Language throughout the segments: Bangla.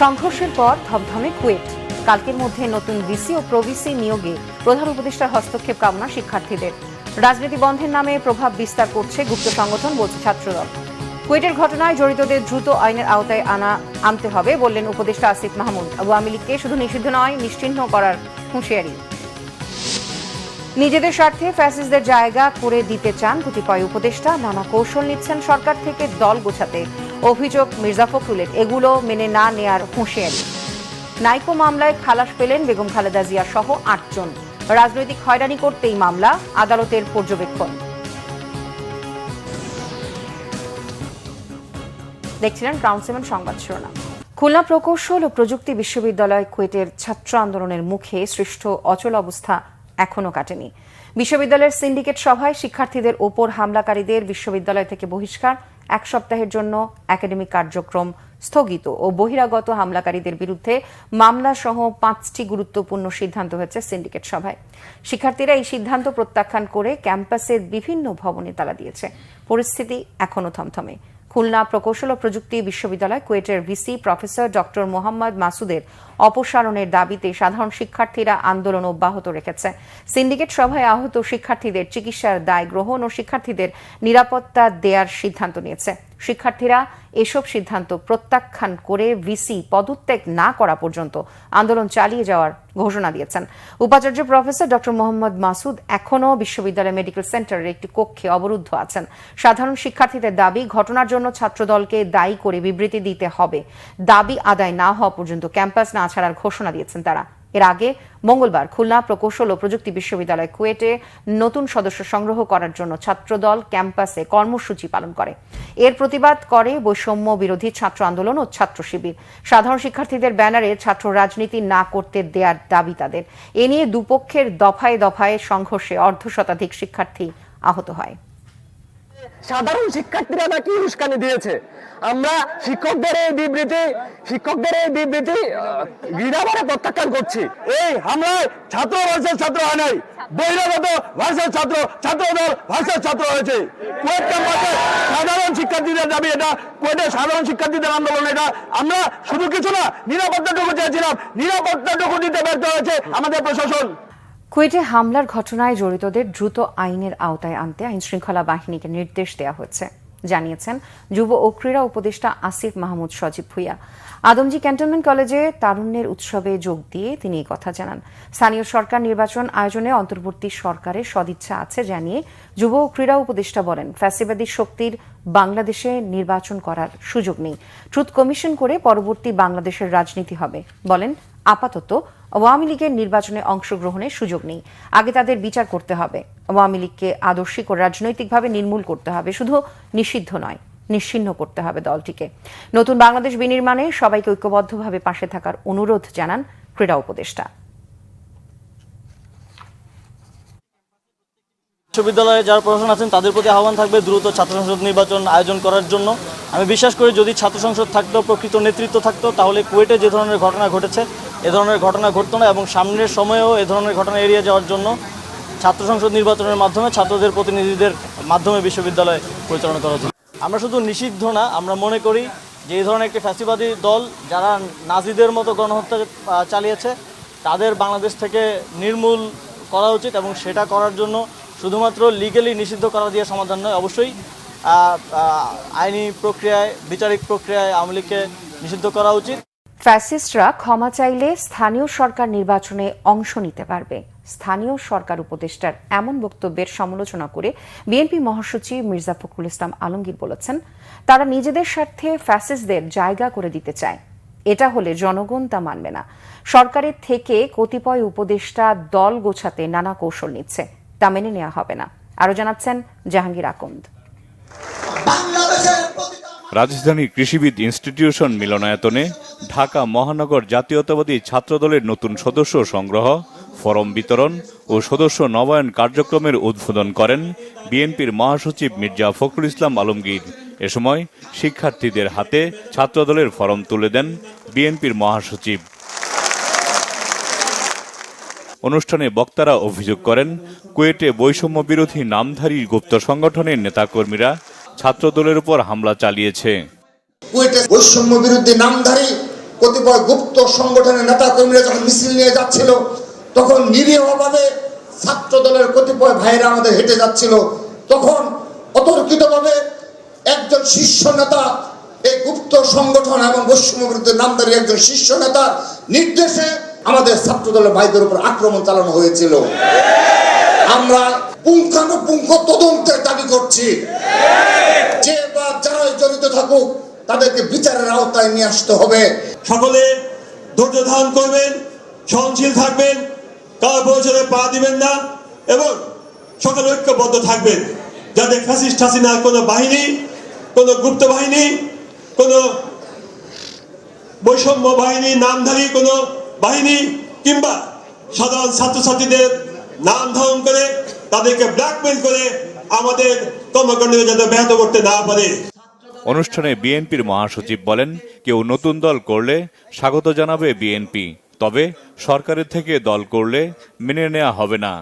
সংঘর্ষের পর থমথমে কুয়েট। কালকের মধ্যে নতুন ভিসি ও প্রভিসি নিয়োগে প্রধান উপদেষ্টার হস্তক্ষেপ কামনা শিক্ষার্থীদের। রাজনীতি বন্ধের নামে প্রভাব বিস্তার করছে গুপ্ত সংগঠন, বলছে ছাত্রদল। কুয়েটের ঘটনায় জড়িতদের দ্রুত আইনের আওতায় আনতে হবে বললেন উপদেষ্টা আসিফ মাহমুদ। আওয়ামী লীগকে শুধু নিষিদ্ধ নয়, নিশ্চিহ্ন করার হুঁশিয়ারি। নিজেদের স্বার্থে ফ্যাসিস্টদের জায়গা করে দিতে চান কতিপয় উপদেষ্টা, নানা কৌশল নিচ্ছেন সরকার থেকে দল গোছাতে। অভিযোগ মির্জা ফখরুলের, এগুলো মেনে না নেয়ার হুঁশিয়ারি। নাইকো মামলায় খালাস পেলেন বেগম খালেদা জিয়া সহ ৮ জন। রাজনৈতিক হয়রানি করতেই মামলা, আদালতের পর্যবেক্ষণ। দেখছিলেন ক্রাউন 7 সংবাদ শিরোনাম। খুলনা প্রকৌশল ও প্রযুক্তি বিশ্ববিদ্যালয় কুয়েটের ছাত্র আন্দোলনের মুখে সৃষ্ট অচল অবস্থা এখনো কাটেনি। বিশ্ববিদ্যালয়ের সিন্ডিকেট সভায় শিক্ষার্থীদের ওপর হামলাকারীদের বিশ্ববিদ্যালয় থেকে বহিষ্কার, 1 সপ্তাহের জন্য একাডেমিক কার্যক্রম স্থগিত ও বহিরাগত হামলাকারীদের বিরুদ্ধে মামলা সহ 5টি গুরুত্বপূর্ণ সিদ্ধান্ত হয়েছে সিন্ডিকেট সভায়। শিক্ষার্থীরা এই সিদ্ধান্ত প্রত্যাখ্যান করে ক্যাম্পাসের বিভিন্ন ভবনে তালা দিয়েছে। পরিস্থিতি এখনো থমথমে। খুলনা প্রকৌশল ও প্রযুক্তি বিশ্ববিদ্যালয় কুয়েটের ভিসি প্রফেসর ডক্টর মোহাম্মদ মাসুদের অপসারণের দাবিতে সাধারণ শিক্ষার্থীরা আন্দোলন অব্যাহত রেখেছে। সিন্ডিকেট সভায় আহত শিক্ষার্থীদের চিকিৎসার দায় গ্রহণ ও শিক্ষার্থীদের নিরাপত্তা দেওয়ার সিদ্ধান্ত নিয়েছে। শিক্ষার্থীরা এসব সিদ্ধান্ত প্রত্যাখ্যান করে ভিসি পদত্যাগ না করা পর্যন্ত আন্দোলন চালিয়ে যাওয়ার ঘোষণা দিয়েছেন। উপাচার্য প্রফেসর ডক্টর মোহাম্মদ মাসুদ এখনও বিশ্ববিদ্যালয় মেডিকেল সেন্টারের একটি কক্ষে অবরুদ্ধ আছেন। সাধারণ শিক্ষার্থীদের দাবি, ঘটনার জন্য ছাত্রদলকে দায়ী করে বিবৃতি দিতে হবে। দাবি আদায় না হওয়া পর্যন্ত ক্যাম্পাস না ছাড়ার ঘোষণা দিয়েছেন তারা। এর আগে মঙ্গলবার খুলনা প্রকৌশল ও প্রযুক্তি বিশ্ববিদ্যালয় কুয়েটে নতুন সদস্য সংগ্রহ করার জন্য ছাত্রদল ক্যাম্পাসে কর্মসূচি পালন করে। এর প্রতিবাদ করে বৈষম্য বিরোধী ছাত্র আন্দোলন ও ছাত্র শিবির। সাধারণ শিক্ষার্থীদের ব্যানারে ছাত্র রাজনীতি না করতে দেওয়ার দাবি তাদের। এ নিয়ে দুপক্ষের দফায় দফায় সংঘর্ষে অর্ধশতাধিক শিক্ষার্থী আহত হয়। সাধারণ শিক্ষার্থীরা নাকি উস্কানি দিয়েছে। আমরা শিক্ষকদের এই বিবৃতি ঘৃণাভরে প্রত্যাখ্যান করছি। এই হামলায় ছাত্র ভার্সেস ছাত্র হয় নাই, বহিরাগত ভার্সেস ছাত্র, ছাত্রদল ভার্সেস ছাত্র হয়েছে। কুয়েট ক্যাম্পাসে সাধারণ শিক্ষার্থীদের দাবি এটা, কুয়েটের সাধারণ শিক্ষার্থীদের আন্দোলন এটা। আমরা শুধু কিছু না, নিরাপত্তাটুকু চেয়েছিলাম, নিরাপত্তাটুকু দিতে ব্যর্থ হয়েছে আমাদের প্রশাসন। কুয়েটে হামলার ঘটনায় জড়িতদের দ্রুত আইনের আওতায় আনতে আইনশৃঙ্খলা বাহিনীকে নির্দেশ দেওয়া হয়েছে, জানিয়েছেন যুব ও ক্রীড়া উপদেষ্টা আসিফ মাহমুদ সজীব ভুইয়া। আদমজী ক্যান্টনমেন্ট কলেজে তারুণ্যের উৎসবে যোগ দিয়ে তিনি এই কথা জানান। স্থানীয় সরকার নির্বাচন আয়োজনে অন্তর্বর্তী সরকারের সদিচ্ছা আছে জানিয়ে যুব ও ক্রীড়া উপদেষ্টা বলেন, ফ্যাসিবাদী শক্তির বাংলাদেশে নির্বাচন করার সুযোগ নেই। ট্রুথ কমিশন করে পরবর্তী বাংলাদেশের রাজনীতি হবে। বলেন, আপাতত আওয়ামী লীগের নির্বাচনে অংশগ্রহণের সুযোগ নেই, আগে তাদের বিচার করতে হবে। আওয়ামী লীগকে আদর্শিক ও রাজনৈতিকভাবে নির্মূল করতে হবে, শুধু নিষিদ্ধ নয়, নিশ্চিহ্ন করতে হবে দলটিকে। নতুন বাংলাদেশ বিনির্মাণে সবাইকে ঐক্যবদ্ধভাবে পাশে থাকার অনুরোধ জানান ক্রীড়া উপদেষ্টা। বিশ্ববিদ্যালয়ে যারা প্রশাসন আছেন তাদের প্রতি আহ্বান থাকবে দ্রুত ছাত্র সংসদ নির্বাচন আয়োজন করার জন্য। আমি বিশ্বাস করি যদি ছাত্র সংসদ থাকতো, প্রকৃত নেতৃত্ব থাকতো, তাহলে কুয়েটে যে ধরনের ঘটনা ঘটেছে এ ধরনের ঘটনা ঘটতো না, এবং সামনের সময়েও এ ধরনের ঘটনা এড়িয়ে যাওয়ার জন্য ছাত্র সংসদ নির্বাচনের মাধ্যমে ছাত্রদের প্রতিনিধিদের মাধ্যমে বিশ্ববিদ্যালয় পরিচালনা করা উচিত। আমরা শুধু নিষিদ্ধ না, আমরা মনে করি যে এই ধরনের একটি ফ্যাসিবাদী দল যারা নাজিদের মতো গণহত্যা চালিয়েছে তাদের বাংলাদেশ থেকে নির্মূল করা উচিত, এবং সেটা করার জন্য শুধুমাত্র লিগ্যালি নিষিদ্ধ করা দিয়ে সমাধান নয়, অবশ্যই আইনি প্রক্রিয়ায়, বিচারিক প্রক্রিয়ায় আওয়ামী লীগকে নিষিদ্ধ করা উচিত। ফ্যাসিস্টরা ক্ষমা চাইলে স্থানীয় সরকার নির্বাচনে অংশ নিতে পারবে। স্থানীয় সরকার উপদেষ্টার এমন বক্তব্যের সমালোচনা করে বিএনপি মহাসচিব মির্জা ফখরুল ইসলাম আলমগীর বলেছেন, তারা নিজেদের স্বার্থে ফ্যাসিস্টদের জায়গা করে দিতে চায়। এটা হলে জনগণ তা মানবে না। সরকারের থেকে কতিপয় উপদেষ্টা দল গোছাতে নানা কৌশল নিচ্ছে, তা মেনে নেওয়া হবে না। আরো জানাচ্ছেন জাহাঙ্গীর আকন্দ। রাজধানী কৃষিবিদ ইনস্টিটিউশন মিলনায়তনে ঢাকা মহানগর জাতীয়তাবাদী ছাত্রদলের নতুন সদস্য সংগ্রহ, ফরম বিতরণ ও সদস্য নবায়ন কার্যক্রমের উদ্বোধন করেন বিএনপির মহাসচিব মির্জা ফখরুল ইসলাম আলমগীর। এ সময় শিক্ষার্থীদের হাতে ছাত্রদলের ফরম তুলে দেন বিএনপির মহাসচিব। অনুষ্ঠানে বক্তারা অভিযোগ করেন, কুয়েটে বৈষম্য বিরোধী নামধারী গুপ্ত সংগঠনের নেতাকর্মীরা ছাত্রদলের উপর হামলা চালিয়েছে। কুয়েটে বৈষম্য বিরোধী নামধারী কতিপয় গুপ্ত সংগঠনের নেতা কর্মীরা যখন মিছিল নিয়ে যাচ্ছিল, তখন নিরীহভাবে ছাত্র দলের কতিপয় ভাইরা আমাদের হেঁটে যাচ্ছিল, তখন অতর্কিতভাবে একজন শীর্ষ নেতা, এই গুপ্ত সংগঠন এবং বৈষম্য বিরুদ্ধে নামধারী একজন শীর্ষ নেতার নির্দেশে আমাদের ছাত্র দলের ভাইদের উপর আক্রমণ চালানো হয়েছিল। আমরা পুঙ্খানুপুঙ্খ তদন্তের দাবি করছি, যে বা যারা জড়িত থাকুক তাদেরকে বিচারের আওতায় নিয়ে আসতে হবে। সকলে ধৈর্য ধারণ করবেন, সহনশীল থাকবেন, কারো প্রয়োজনে পা দিবেন না এবং সকলে ঐক্যবদ্ধ থাকবেন, যাতে ফ্যাসিস্ট হাসিনার কোনো বাহিনী, কোনো গুপ্ত বাহিনী, কোনো বৈষম্য বাহিনী, নামধারী কোনো বাহিনী কিংবা সাধারণ ছাত্রছাত্রীদের নাম ধারণ করে তাদেরকে ব্ল্যাকমেল করে আমাদের কর্মকাণ্ডকে যাতে ব্যাহত করতে না পারে। অনুষ্ঠানে বিএনপির মহাসচিব বলেন, কেউ নতুন দল করলে স্বাগত জানাবে বিএনপি, তবে সরকারের থেকে দল করলে মেনে নেওয়া হবে না।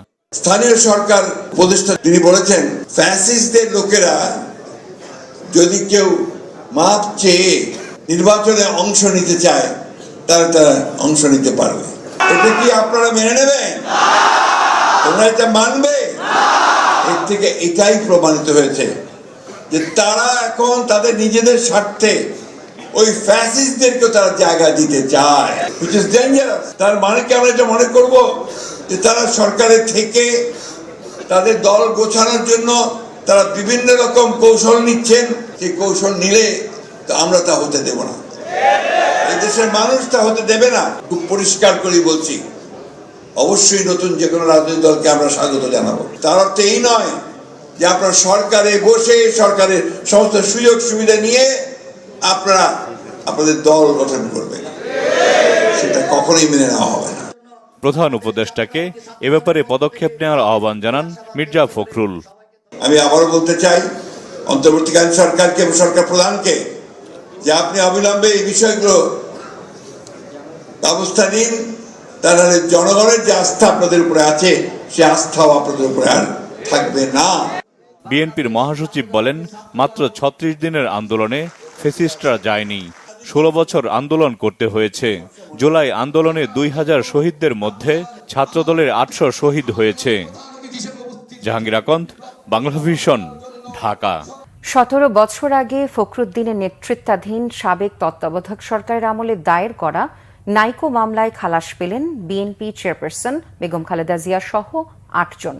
স্থানীয় সরকার উপদেষ্টা তিনি বলেছেন, ফ্যাসিস্টদের লোকেরা যদি কেউ মাপ চেয়ে নির্বাচনে অংশ নিতে চায়, তারা অংশ নিতে পারবে। এটা কি আপনারা মেনে নেবেন? তোমরা এটা মানবে? এর থেকে এটাই প্রমাণিত হয়েছে যে তারা এখন তাদের নিজেদের স্বার্থে ওই ফ্যাসিস্টদেরকে তারা জায়গা দিতে চায়, which is dangerous। তার মানে কি আমরা এটা মনে করব যে তারা সরকারের থেকে তাদের দল গোছানোর জন্য তারা বিভিন্ন রকম কৌশল নিচ্ছেন, সেই কৌশল নিলে তো আমরা তা হতে দেব না, এই দেশের মানুষ তা হতে দেবে না। খুব পরিষ্কার করে বলছি, অবশ্যই নতুন যে কোনো রাজনৈতিক দলকে আমরা স্বাগত জানাবো। তার অর্থ এই নয় যে আপনারা সরকারে বসে সরকারের সমস্ত সুযোগ সুবিধা নিয়ে আপনারা আপনাদের দল গঠন করবেন, সেটা কখনোই মেনে নেওয়া হবে না। প্রধান উপদেষ্টাকে এ ব্যাপারে পদক্ষেপ নেওয়ার আহ্বান জানান মির্জা ফখরুল। আমি আবারও বলতে চাই অন্তর্বর্তীকালীন সরকারকে এবং সরকার প্রধানকে যে আপনি অবিলম্বে এই বিষয়গুলো ব্যবস্থা নিন, তাহলে জনগণের যে আস্থা আপনাদের উপরে আছে সে আস্থাও আপনাদের উপরে আর থাকবে না। বিএনপির মহাসচিব বলেন, মাত্র ৩৬ দিনের আন্দোলনে ফ্যাসিস্টরা যায়নি, ১৬ বছর আন্দোলন করতে হয়েছে। জুলাই আন্দোলনে ২০০০ শহীদদের মধ্যে ছাত্রদলের ৮০০ শহীদ হয়েছে। জাহাঙ্গীর আকন্দ, বাংলাভিশন, ঢাকা। ১৭ বছর আগে ফখরুদ্দিনের নেতৃত্বাধীন সাবেক তত্ত্বাবধায়ক সরকারের আমলে দায়ের করা নাইকো মামলায় খালাস পেলেন বিএনপি চেয়ারপারসন বেগম খালেদা জিয়া সহ ৮ জন।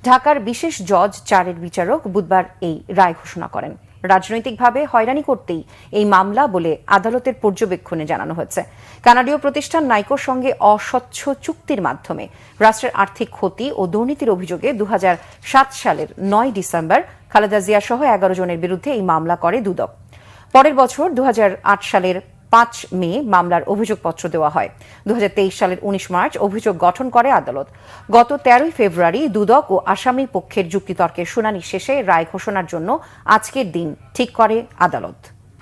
ঢাকার বিশেষ জজ ৪-এর বিচারক বুধবার এই রায় ঘোষণা করেন। রাজনৈতিকভাবে হয়রানি করতেই এই মামলা বলে আদালতের পর্যবেক্ষণে জানানো হয়েছে। কানাডীয় প্রতিষ্ঠান নাইকোর সঙ্গে অস্বচ্ছ চুক্তির মাধ্যমে রাষ্ট্রের আর্থিক ক্ষতি ও দুর্নীতির অভিযোগে ২০০৭ সালের ৯ ডিসেম্বর খালেদা জিয়া সহ ১১ জনের বিরুদ্ধে এই মামলা করে দুদক। পরের বছর ২০০৮ সালের ৫ মে মামলার অভিযোগপত্র দেওয়া হয়। ২০২৩ সালের ১৯ মার্চ অভিযোগ গঠন করে আদালত। গত ১৩ ফেব্রুয়ারি দুদক ও আসামি পক্ষের যুক্তিতর্কের শুনানি শেষে রায় ঘোষণার জন্য আজকের দিন ঠিক করে আদালত।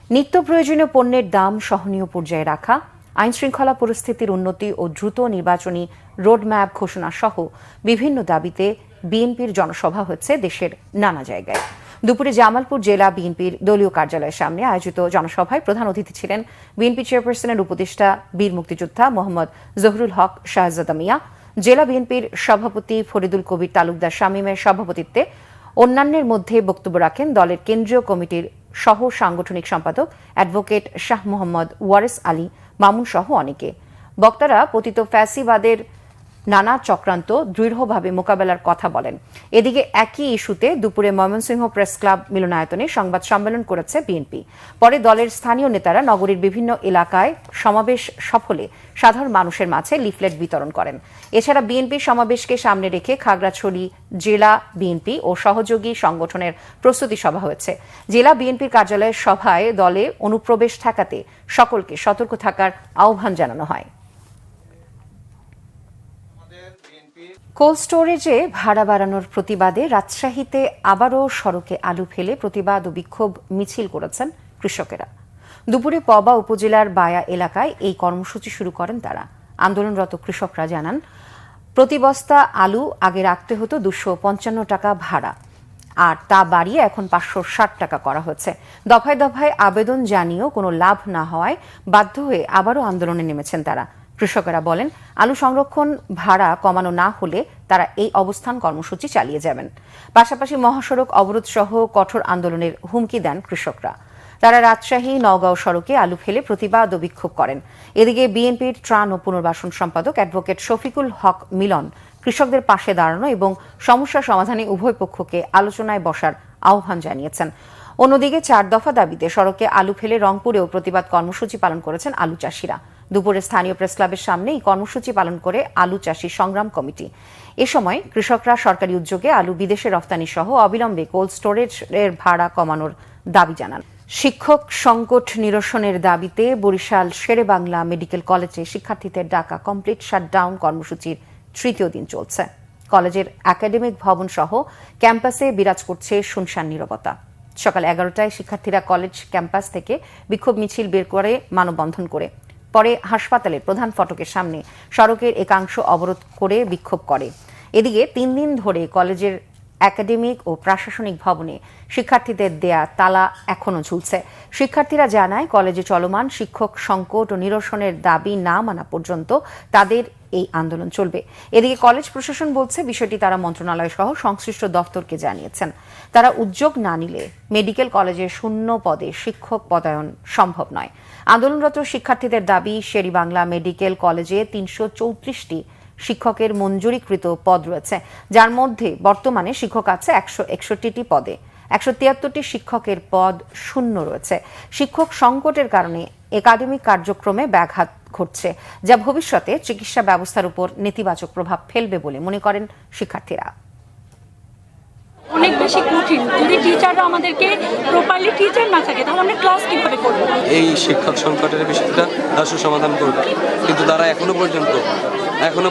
নিত্য প্রয়োজনীয় পণ্যের দাম সহনীয় পর্যায়ে রাখা, আইনশৃঙ্খলা পরিস্থিতির উন্নতি ও দ্রুত নির্বাচনী রোডম্যাপ ঘোষণা সহ বিভিন্ন দাবিতে বিএনপির জনসভা হচ্ছে দেশের নানা জায়গায়। দুপুরে জামালপুর জেলা বিএনপির দলীয় কার্যালয়ের সামনে আয়োজিত জনসভায় প্রধান অতিথি ছিলেন বিএনপি চেয়ারপারসনের উপদেষ্টা বীর মুক্তিযোদ্ধা মোহাম্মদ জহুরুল হক শাহজাদা মিয়া। জেলা বিএনপির সভাপতি ফরিদুল কবির তালুকদার শামীমের সভাপতিত্বে অন্যান্যের মধ্যে বক্তব্য রাখেন দলের কেন্দ্রীয় কমিটির সহ সাংগঠনিক সম্পাদক অ্যাডভোকেট শাহ মোহাম্মদ ওয়ারেস আলী মামুন সহ অনেকে। বক্তারা পতিত ফ্যাসিবাদের নানা চক্রান্ত দৃঢ়ভাবে মোকাবেলার কথা বলেন। এদিকে একই ইস্যুতে দুপুরে ময়মনসিংহ প্রেস ক্লাব মিলনায়তনে সংবাদ সম্মেলন করেছে বিএনপি। পরে দলের স্থানীয় নেতারা নগরীর বিভিন্ন এলাকায় সমাবেশ সফলে সাধারণ মানুষের মাঝে লিফলেট বিতরণ করেন। এছাড়া বিএনপি সমাবেশকে সামনে রেখে খাগড়াছড়ি জেলা বিএনপি ও সহযোগী সংগঠনের প্রস্তুতি সভা হয়েছে। জেলা বিএনপির কার্যালয়ের সভায় দলে অনুপ্রবেশ ঠেকাতে সকলকে সতর্ক থাকার আহ্বান জানানো হয়। কোল্ড স্টোরেজে ভাড়া বাড়ানোর প্রতিবাদে রাজশাহীতে আবারও সড়কে আলু ফেলে প্রতিবাদ ও বিক্ষোভ মিছিল করেছেন কৃষকেরা। দুপুরে পবা উপজেলার বায়া এলাকায় এই কর্মসূচি শুরু করেন তারা। আন্দোলনরত কৃষকরা জানান, প্রতি বস্তা আলু আগে রাখতে হতো ২৫৫ টাকা ভাড়া, আর তা বাড়িয়ে এখন 560 টাকা করা হচ্ছে। দফায় দফায় আবেদন জানিয়েও কোনো লাভ না হওয়ায় বাধ্য হয়ে আবারও আন্দোলনে নেমেছেন তারা। কৃষকেরা বলেন, আলু সংরক্ষণ ভাড়া কমানো না হলে তারা এই অবস্থান কর্মসূচি চালিয়ে যাবেন। পাশাপাশি মহাসড়ক অবরোধ সহ কঠোর আন্দোলনের হুমকি দেন কৃষকরা। তারা রাজশাহী নওগাঁও সড়কে আলু ফেলে প্রতিবাদ ও বিক্ষোভ করেন। এদিকে বিএনপির ত্রাণ ও পুনর্বাসন সম্পাদক অ্যাডভোকেট শফিকুল হক মিলন কৃষকদের পাশে দাঁড়ানো এবং সমস্যা সমাধানে উভয় পক্ষকে আলোচনায় বসার আহ্বান জানিয়েছেন। অন্যদিকে 4 দফা দাবিতে সড়কে আলু ফেলে রংপুরেও প্রতিবাদ কর্মসূচি পালন করেছেন আলু চাষিরা। দুপুরে স্থানীয় প্রেস ক্লাবের সামনে এই কর্মসূচি পালন করে আলু চাষী সংগ্রাম কমিটি। এ সময় কৃষকরা সরকারি উদ্যোগে আলু বিদেশে রফতানি সহ অবিলম্বে কোল্ড স্টোরেজের ভাড়া কমানোর দাবি জানান। শিক্ষক সংকট নিরসনের দাবিতে বরিশাল শেরেবাংলা মেডিকেল কলেজে শিক্ষার্থীদের ডাকা কমপ্লিট শাটডাউন কর্মসূচির তৃতীয় দিন চলছে। কলেজের একাডেমিক ভবন সহ ক্যাম্পাসে বিরাজ করছে শুনশান নীরবতা। সকাল 11টায় শিক্ষার্থীরা কলেজ ক্যাম্পাস থেকে বিক্ষোভ মিছিল বের করে মানববন্ধন করে পরে হাসপাতালের প্রধান ফটকের সামনে সড়কের একাংশ অবরোধ করে বিক্ষোভ করে। এদিকে 3 দিন ধরে কলেজের একাডেমিক ও প্রশাসনিক ভবনে শিক্ষার্থীদের দেয়া তালা এখনো ঝুলছে। শিক্ষার্থীরা জানায়, কলেজে চলমান শিক্ষক সংকট ও নিরসনের দাবি না মানা পর্যন্ত তাদের এই আন্দোলন চলবে। এদিকে কলেজ প্রশাসন বলছে, বিষয়টি তারা মন্ত্রণালয় সহ সংশ্লিষ্ট দফতরকে জানিয়েছেন। তারা উদ্যোগ না নিলে মেডিকেল কলেজে শূন্য পদে শিক্ষক পদায়ন সম্ভব নয়। আন্দোলনরত শিক্ষার্থীদের দাবি, শেরেবাংলা মেডিকেল কলেজে 334টি শিক্ষকের মঞ্জুরিকৃত পদ রয়েছে, যার মধ্যে বর্তমানে শিক্ষক আছে 161টি পদে। 173টি শিক্ষকের পদ শূন্য রয়েছে। শিক্ষক সংকটের কারণে একাডেমিক কার্যক্রমে ব্যাঘাত ঘটছে, যা ভবিষ্যতে চিকিৎসা ব্যবস্থার উপর নেতিবাচক প্রভাব ফেলবে বলে মনে করেন শিক্ষার্থীরা। অনেক বেশি কঠিন। যদি টিচাররা আমাদেরকে প্রপারলি টিচার না থাকে তাহলে আমরা ক্লাস কিভাবে করব? এই শিক্ষক সংকটের বিষয়টা আসলে সমাধান করবে, কিন্তু তারা এখনো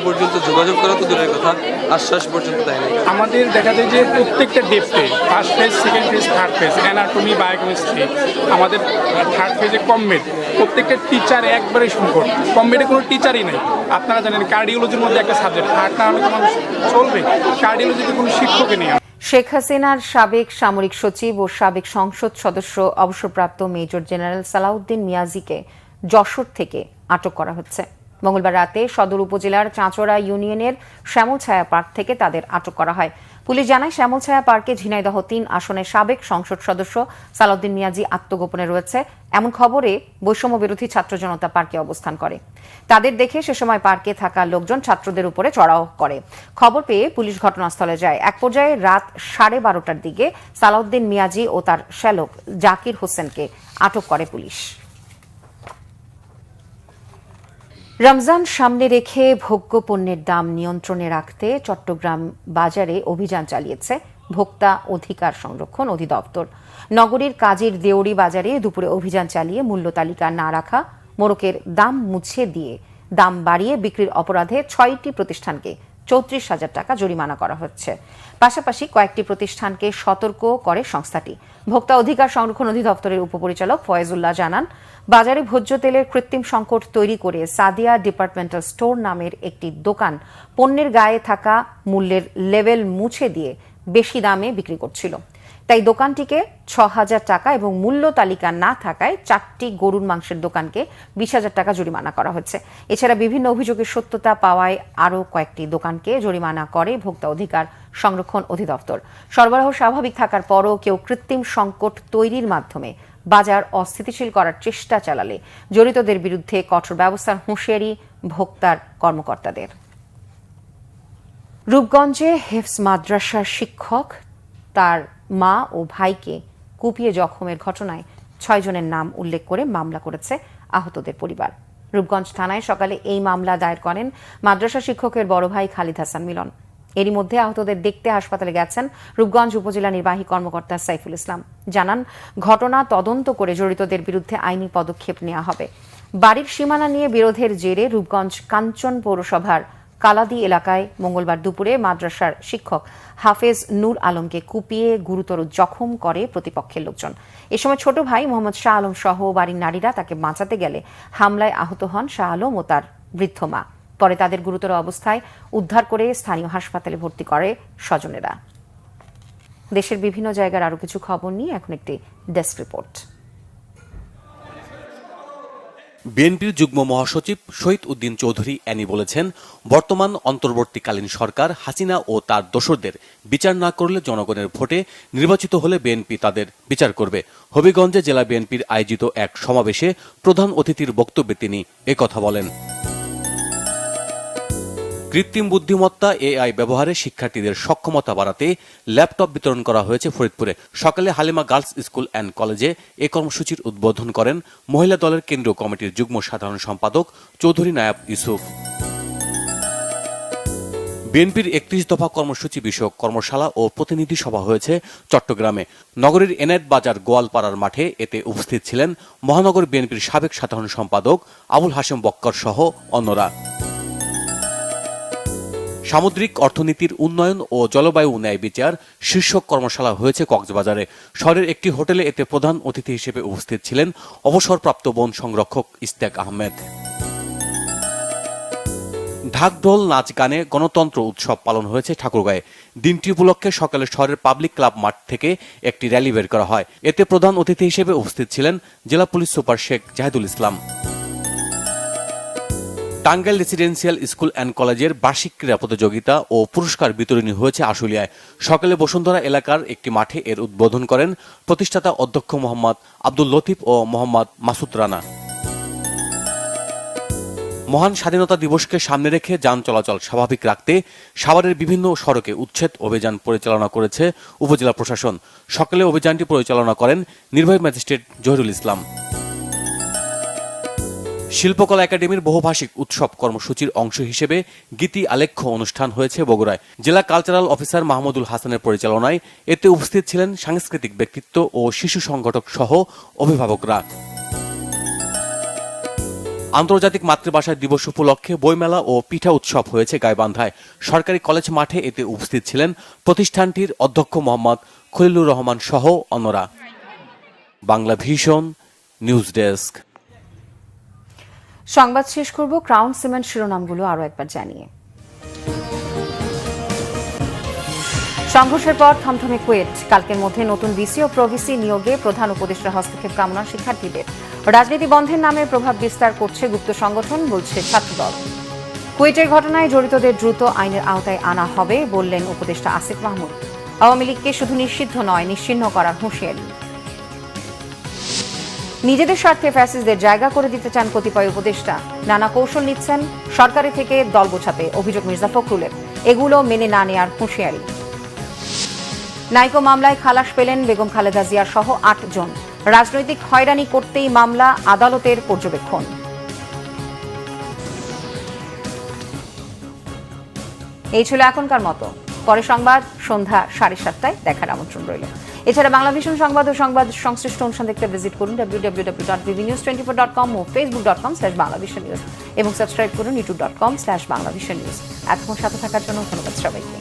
পর্যন্ত যোগাযোগ করা তো দূরের কথা, আশ্বাস পর্যন্ত দেয় নাই। আমাদের দেখা যায় যে প্রত্যেকটা ডেপথে first phase, second phase, third phase, anatomy, biochemistry, আমাদের থার্ড ফেজে কমমেড, প্রত্যেকটা টিচার একবারে সংকট। কমমেডে কোনো টিচারই নেই। আপনারা জানেন কার্ডিওলজির মধ্যে একটা সাবজেক্ট, হার্ট না হলে মানুষ চলবে, কার্ডিওলজিতে কোনো শিক্ষকই নেই। শেখ হাসিনার সাবেক সামরিক সচিব ও সাবেক সংসদ সদস্য অবসরপ্রাপ্ত মেজর জেনারেল সালাউদ্দিন মিয়াজিকে যশোর থেকে আটক করা হচ্ছে। মঙ্গলবার রাতে সদর উপজেলার চাঁচড়া ইউনিয়নের শ্যামলছায়া পার্ক থেকে তাদের আটক করা হয়। পুলিশ জানায়, শ্যামলছায়া পার্কে ঝিনাইদহ 3 আসনের সাবেক সংসদ সদস্য সালাউদ্দিন মিয়াজি আত্মগোপনে রয়েছে এমন খবরে বৈষম্য বিরোধী ছাত্র জনতা পার্কে অবস্থান করে। তাদের দেখে সে সময় পার্কে থাকা লোকজন ছাত্রদের উপরে চড়াও করে। খবর পেয়ে পুলিশ ঘটনাস্থলে যায়। এক পর্যায়ে রাত 12:30টার দিকে সালাউদ্দিন মিয়াজি ও তার শ্যালক জাকির হোসেনকে আটক করে পুলিশ। রমজান সামনে রেখে ভোগ্য পণ্যের দাম নিয়ন্ত্রণে রাখতে চট্টগ্রাম বাজারে অভিযান চালিয়েছে ভোক্তা অধিকার সংরক্ষণ অধিদপ্তর। নগরীর কাজীর দেউরি বাজারে দুপুরে অভিযান চালিয়ে মূল্য তালিকা না রাখা, মোড়কের দাম মুছে দিয়ে দাম বাড়িয়ে বিক্রির অপরাধে 6টি প্রতিষ্ঠানকে 34,000 টাকা জরিমানা করা হচ্ছে। পাশাপাশি কয়েকটি প্রতিষ্ঠানকে সতর্ক করে সংস্থাটি। ভোক্তা অধিকার সংরক্ষণ অধিদপ্তরের উপপরিচালক ফয়েজুল্লাহ জানান, বাজারে ভোজ্য তেলের কৃত্রিম সংকট তৈরি করে সাদিয়া ডিপার্টমেন্টাল স্টোর নামের একটি দোকান পণ্যের গায়ে থাকা মূল্যের লেভেল মুছে দিয়ে বেশি দামে বিক্রি করছিল। তাই দোকানটিকে 6,000 টাকা এবং মূল্য তালিকা না থাকায় 4টি গরুর মাংসের দোকানকে 20,000 টাকা জরিমানা করা হচ্ছে। এছাড়া বিভিন্ন অভিযোগের সত্যতা পাওয়ায় আরও কয়েকটি দোকানকে জরিমানা করে ভোক্তা অধিকার সংরক্ষণ অধিদপ্তর। সরবরাহ স্বাভাবিক থাকার পরও কেউ কৃত্রিম সংকট তৈরির মাধ্যমে বাজার অস্থিতিশীল করার চেষ্টা চালালে জড়িতদের বিরুদ্ধে কঠোর ব্যবস্থার হুঁশিয়ারি ভোক্তার কর্মকর্তাদের। রূপগঞ্জে হেফজ মাদ্রাসার শিক্ষক তার মা ও ভাইকে কুপিয়ে জখমের ঘটনায় 6 জনের নাম উল্লেখ করে মামলা করেছে আহতদের পরিবার। রূপগঞ্জ থানায় সকালে এই মামলা দায়ের করেন মাদ্রাসা শিক্ষকের বড় ভাই খালিদ হাসান মিলন। এরই মধ্যে আহতদের দেখতে হাসপাতালে গেছেন রূপগঞ্জ উপজেলা নির্বাহী কর্মকর্তা সাইফুল ইসলাম। জানান, ঘটনা তদন্ত করে জড়িতদের বিরুদ্ধে আইনি পদক্ষেপ নেওয়া হবে। বাড়ির সীমানা নিয়ে বিরোধের জেরে রূপগঞ্জ কাঞ্চন পৌরসভার কালাদি এলাকায় মঙ্গলবার দুপুরে মাদ্রাসার শিক্ষক হাফেজ নূর আলমকে কুপিয়ে গুরুতর জখম করে প্রতিপক্ষের লোকজন। এ সময় ছোট ভাই মোহাম্মদ শাহ আলম সহ বাড়ির নারীরা তাকে বাঁচাতে গেলে হামলায় আহত হন শাহ আলম ও তার বৃদ্ধ মা। পরে তাদের গুরুতর অবস্থায় উদ্ধার করে স্থানীয় হাসপাতালে ভর্তি করে স্বজনেরা। দেশের বিভিন্ন জায়গার আরও কিছু খবর নিয়ে এখন একটি ডেস্ক রিপোর্ট। বিএনপির যুগ্ম মহাসচিব শহীদ উদ্দিন চৌধুরী অ্যানি বলেছেন, বর্তমান অন্তর্বর্তীকালীন সরকার হাসিনা ও তার দোসরদের বিচার না করলে জনগণের ভোটে নির্বাচিত হলে বিএনপি তাদের বিচার করবে। হবিগঞ্জে জেলা বিএনপির আয়োজিত এক সমাবেশে প্রধান অতিথির বক্তব্যে তিনি একথা বলেন। কৃত্রিম বুদ্ধিমত্তা এআই ব্যবহারে শিক্ষার্থীদের সক্ষমতা বাড়াতে ল্যাপটপ বিতরণ করা হয়েছে ফরিদপুরে। সকালে হালিমা গার্লস স্কুল অ্যান্ড কলেজে এ কর্মসূচির উদ্বোধন করেন মহিলা দলের কেন্দ্রীয় কমিটির যুগ্ম সাধারণ সম্পাদক চৌধুরী নায়াব ইউসুফ। বিএনপির ৩১ দফা কর্মসূচি বিষয়ক কর্মশালা ও প্রতিনিধি সভা হয়েছে চট্টগ্রামে। নগরীর এনায়েত বাজার গোয়ালপাড়ার মাঠে এতে উপস্থিত ছিলেন মহানগর বিএনপির সাবেক সাধারণ সম্পাদক আবুল হাশেম বক্কর সহ অন্যরা। সামুদ্রিক অর্থনীতির উন্নয়ন ও জলবায়ু ন্যায় বিচার শীর্ষক কর্মশালা হয়েছে কক্সবাজারে। শহরের একটি হোটেলে এতে প্রধান অতিথি হিসেবে উপস্থিত ছিলেন অবসরপ্রাপ্ত বন সংরক্ষক ইস্তেক আহমেদ। ঢাকঢোল নাচ গানে গণতন্ত্র উৎসব পালন হয়েছে ঠাকুরগাঁয়ে। দিনটি উপলক্ষে সকালে শহরের পাবলিক ক্লাব মাঠ থেকে একটি র্যালি বের করা হয়। এতে প্রধান অতিথি হিসেবে উপস্থিত ছিলেন জেলা police super Sheikh Jahidul Islam. Tangail residential school and কলেজের বার্ষিক ক্রীড়া প্রতিযোগিতা ও পুরস্কার বিতরণী হয়েছে আশুলিয়ায়। সকালে বসুন্ধরা এলাকার একটি মাঠে এর উদ্বোধন করেন প্রতিষ্ঠাতা অধ্যক্ষ মোহাম্মদ আব্দুল লতিফ ও মোহাম্মদ মাসুদ রানা। মহান স্বাধীনতা দিবসকে সামনে রেখে যান চলাচল স্বাভাবিক রাখতে সাভারের বিভিন্ন সড়কে উচ্ছেদ অভিযান পরিচালনা করেছে উপজেলা প্রশাসন। সকালে অভিযানটি পরিচালনা করেন নির্বাহী ম্যাজিস্ট্রেট জহিরুল ইসলাম। শিল্পকলা একাডেমির বহুভাষিক উৎসব কর্মসূচির অংশ হিসেবে গীতি আলেখ্য অনুষ্ঠান হয়েছে বগুড়ায়। জেলা কালচারাল অফিসার মাহমুদুল হাসানের পরিচালনায় এতে উপস্থিত ছিলেন সাংস্কৃতিক ব্যক্তিত্ব ও শিশু সংগঠক সহ অভিভাবকরা। আন্তর্জাতিক মাতৃভাষা দিবস উপলক্ষে বইমেলা ও পিঠা উৎসব হয়েছে গাইবান্ধায়। সরকারি কলেজ মাঠে এতে উপস্থিত ছিলেন প্রতিষ্ঠানটির অধ্যক্ষ মোহাম্মদ খলিলুর রহমান সহ অন্যরা। Bangla vision news desk. সংবাদ শেষ করব ক্রাউন সিমেন্ট শিরোনামগুলো আরো একবার জানিয়ে। সংঘর্ষের পর থমথমে কুয়েট। কালকের মধ্যে নতুন ভিসি ও প্রভিসি নিয়োগে প্রধান উপদেষ্টার হস্তক্ষেপ কামনা শিক্ষার্থীদের। রাজনীতি বন্ধের নামে প্রভাব বিস্তার করছে গুপ্ত সংগঠন, বলছে ছাত্রদল। কুয়েটের ঘটনায় জড়িতদের দ্রুত আইনের আওতায় আনা হবে বললেন উপদেষ্টা আসিফ মাহমুদ। আওয়ামী লীগকে শুধু নিষিদ্ধ নয়, নিশ্চিহ্ন করার হুঁশিয়ারি। নিজেদের স্বার্থে ফ্যাসিস্টদের জায়গা করে দিতে চান কতিপয় উপদেষ্টা। নানা কৌশল নিচ্ছেন সরকারি থেকে দল গোছাতে, অভিযোগ মির্জা ফখরুলের। এগুলো মেনে না নেয়ার হুঁশিয়ারি। নাইকো মামলায় খালাস পেলেন বেগম খালেদা জিয়ার সহ ৮ জন। রাজনৈতিক হয়রানি করতেই মামলা, আদালতের পর্যবেক্ষণ। এই ছিল এখনকার মতো। পরে সংবাদ সন্ধ্যা 7:30টায় দেখার আমন্ত্রণ রইল। এছাড়া বাংলা ভিশন সংবাদ ও সংবাদ সংশ্লিষ্ট অনুষ্ঠান দেখতে ভিজিট করুন www.vnews24.com ও facebook.com/banglavisionnews এবং সাবস্ক্রাইব করুন youtube.com/banglavisionnews। এতক্ষণ সাথে থাকার জন্য ধন্যবাদ সবাইকে।